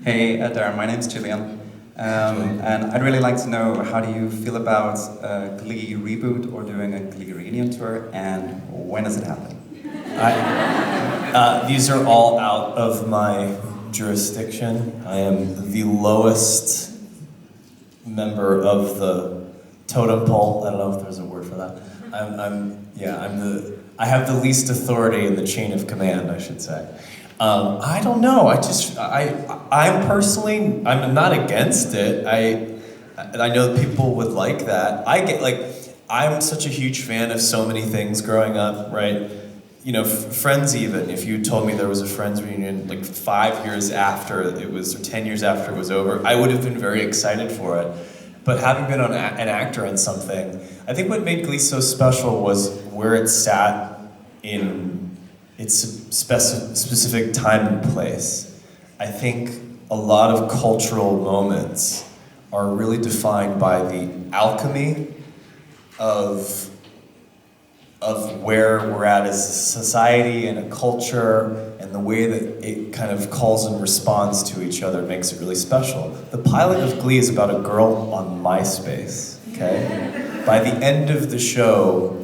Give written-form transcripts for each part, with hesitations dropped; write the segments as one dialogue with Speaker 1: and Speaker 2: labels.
Speaker 1: Hey, Darren, my name's Julian. And I'd really like to know, how do you feel about Glee reboot or doing a Glee reunion tour, and when does it happen?
Speaker 2: These are all out of my jurisdiction. I am the lowest member of the totem pole. I don't know if there's a word for that. I have the least authority in the chain of command, I should say. I don't know. I'm personally, I'm not against it. I know people would like that. I'm such a huge fan of so many things growing up, right? You know, Friends even, if you told me there was a Friends reunion like 5 years after it was, or 10 years after it was over, I would have been very excited for it. But having been an actor in something, I think what made Glee so special was where it sat in its specific time and place. I think a lot of cultural moments are really defined by the alchemy of where we're at as a society and a culture, and the way that it kind of calls and responds to each other makes it really special. The pilot of Glee is about a girl on MySpace, okay? By the end of the show,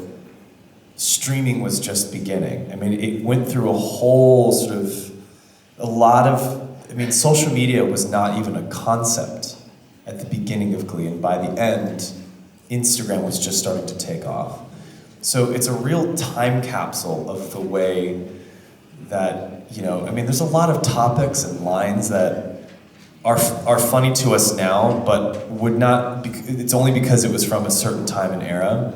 Speaker 2: streaming was just beginning. I mean, it went through a whole social media was not even a concept at the beginning of Glee, and by the end, Instagram was just starting to take off. So it's a real time capsule of the way that, you know, I mean, there's a lot of topics and lines that are funny to us now, but would not, it's only because it was from a certain time and era.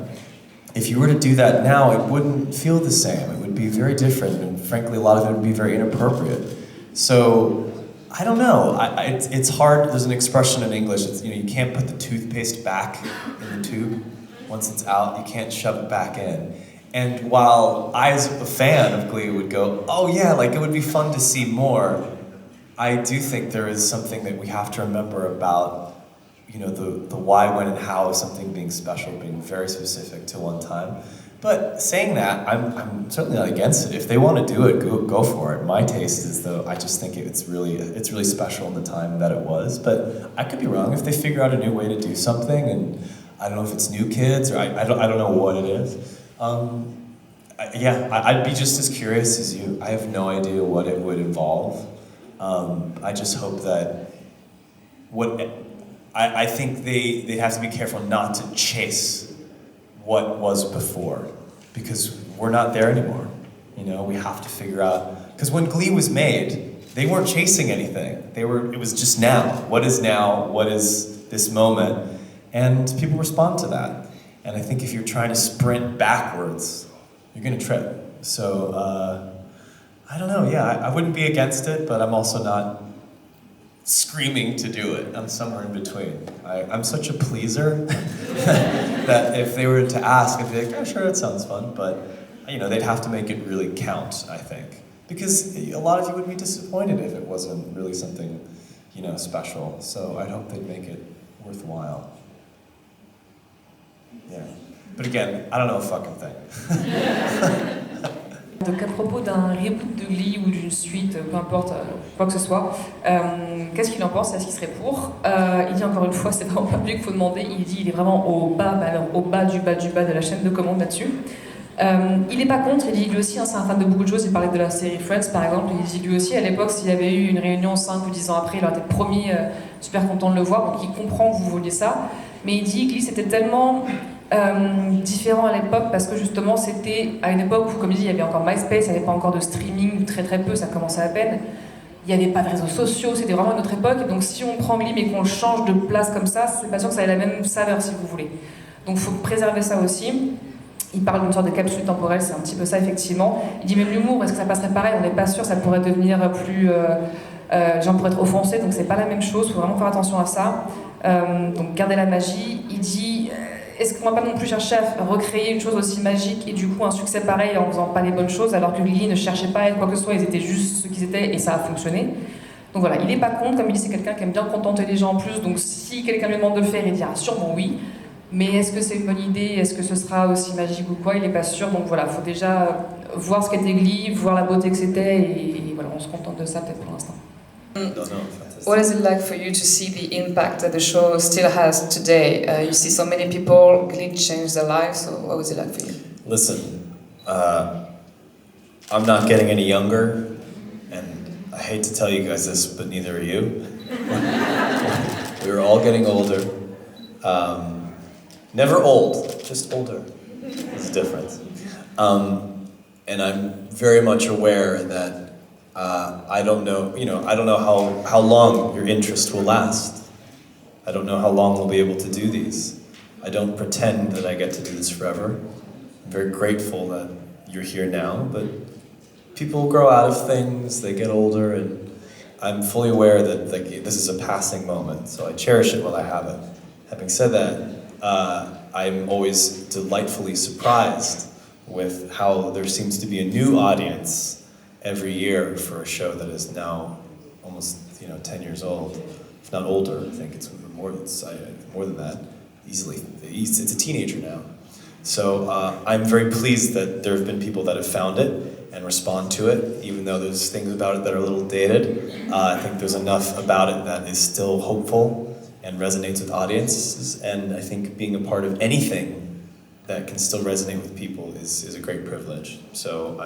Speaker 2: If you were to do that now, it wouldn't feel the same. It would be very different, and frankly, a lot of it would be very inappropriate. So, I don't know. It's hard. There's an expression in English. It's, you know, you can't put the toothpaste back in the tube. Once it's out, you can't shove it back in. And while I, as a fan of Glee, would go, oh yeah, like it would be fun to see more, I do think there is something that we have to remember about, you know, the why, when, and how of something being special, being very specific to one time. But saying that, I'm certainly not against it. If they want to do it, go for it. My taste is, though, I just think it's really special in the time that it was. But I could be wrong. If they figure out a new way to do something, and I don't know if it's new kids, or I don't know what it is. I'd be just as curious as you. I have no idea what it would involve. I just hope that I think they have to be careful not to chase what was before, because we're not there anymore. You know, we have to figure out, because when Glee was made, they weren't chasing anything. It was just now. What is now? What is this moment? And people respond to that. And I think if you're trying to sprint backwards, you're gonna trip. So, I don't know, yeah, I wouldn't be against it, but I'm also not screaming to do it. I'm somewhere in between. I'm such a pleaser that if they were to ask, I'd be like, oh, sure, it sounds fun, but you know, they'd have to make it really count, I think. Because a lot of you would be disappointed if it wasn't really something, you know, special. So I'd hope they'd make it worthwhile. Yeah. But again, I don't know a fucking thing.
Speaker 3: Donc à propos d'un reboot de Glee ou d'une suite, peu importe, quoi que ce soit, qu'est-ce qu'il en pense? Est-ce qu'il serait pour? Il dit encore une fois, c'est vraiment pas lui qu'il faut demander, il est vraiment au bas, alors au bas du bas du bas de la chaîne de commande là-dessus. Il n'est pas contre, il dit lui aussi, hein, c'est un fan de beaucoup de choses, il parlait de la série Friends par exemple, il dit lui aussi à l'époque, s'il y avait eu une réunion 5 ou 10 ans après, il aurait été promis, super content de le voir, donc il comprend que vous vouliez ça, mais il dit Glee c'était tellement différent à l'époque parce que justement c'était à une époque où, comme il dit, il y avait encore MySpace, il n'y avait pas encore de streaming, ou très peu, ça commençait à peine. Il n'y avait pas de réseaux sociaux, c'était vraiment une autre époque. Et donc si on prend Glee mais qu'on le change de place comme ça, c'est pas sûr que ça ait la même saveur si vous voulez. Donc il faut préserver ça aussi. Il parle d'une sorte de capsule temporelle, c'est un petit peu ça effectivement. Il dit même l'humour, est-ce que ça passerait pareil? On n'est pas sûr, ça pourrait devenir plus... les gens pourraient être offensés, donc c'est pas la même chose, il faut vraiment faire attention à ça. Donc garder la magie. Il dit... Est-ce qu'on va pas non plus chercher à recréer une chose aussi magique et du coup un succès pareil en faisant pas les bonnes choses, alors que Glee ne cherchait pas à être quoi que ce soit, ils étaient juste ce qu'ils étaient et ça a fonctionné. Donc voilà, il est pas contre, comme il dit, c'est quelqu'un qui aime bien contenter les gens en plus, donc si quelqu'un lui demande de le faire, il dira sûrement oui. Mais est-ce que c'est une bonne idée? Est-ce que ce sera aussi magique ou quoi? Il est pas sûr, donc voilà, faut déjà voir ce qu'était Glee, voir la beauté que c'était et voilà, on se contente de ça peut-être pour l'instant.
Speaker 2: Non, fantastique.
Speaker 3: What is it like for you to see the impact that the show still has today? You see so many people, Glee changed their lives, so what was it like for you?
Speaker 2: Listen, I'm not getting any younger, and I hate to tell you guys this, but neither are you. We're all getting older. Never old, just older. There's a difference. And I'm very much aware that I don't know how long your interest will last. I don't know how long we'll be able to do these. I don't pretend that I get to do this forever. I'm very grateful that you're here now, but people grow out of things, they get older, and I'm fully aware that this is a passing moment, so I cherish it while I have it. Having said that, I'm always delightfully surprised with how there seems to be a new audience every year for a show that is now almost 10 years old, if not older. I think it's more than that, easily. It's a teenager now. So I'm very pleased that there have been people that have found it and respond to it, even though there's things about it that are a little dated. I think there's enough about it that is still hopeful and resonates with audiences, and I think being a part of anything that can still resonate with people is a great privilege. So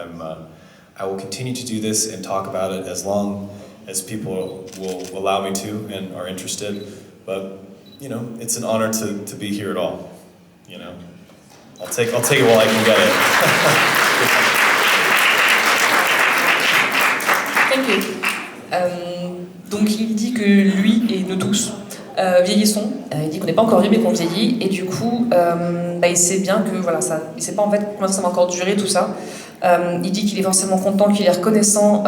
Speaker 2: I will continue to do this and talk about it as long as people will allow me to and are interested. But it's an honor to be here at all. I'll take it while I can get it.
Speaker 3: Thank you. Donc il dit que lui et nous tous vieillissons. Il dit qu'on n'est pas encore vieux mais qu'on vieillit, et du coup il sait bien que il sait pas en fait combien ça va encore durer tout ça. Il dit qu'il est forcément content, qu'il est reconnaissant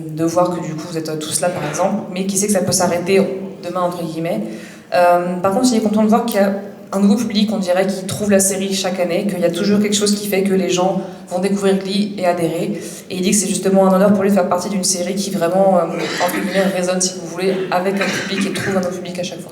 Speaker 3: de voir que du coup vous êtes tous là par exemple, mais qu'il sait que ça peut s'arrêter demain entre guillemets. Par contre il est content de voir qu'il y a un nouveau public, on dirait, qui trouve la série chaque année, qu'il y a toujours quelque chose qui fait que les gens vont découvrir Glee et adhérer. Et il dit que c'est justement un honneur pour lui de faire partie d'une série qui vraiment, entre guillemets, résonne, si vous voulez, avec un public et trouve un nouveau public à chaque fois.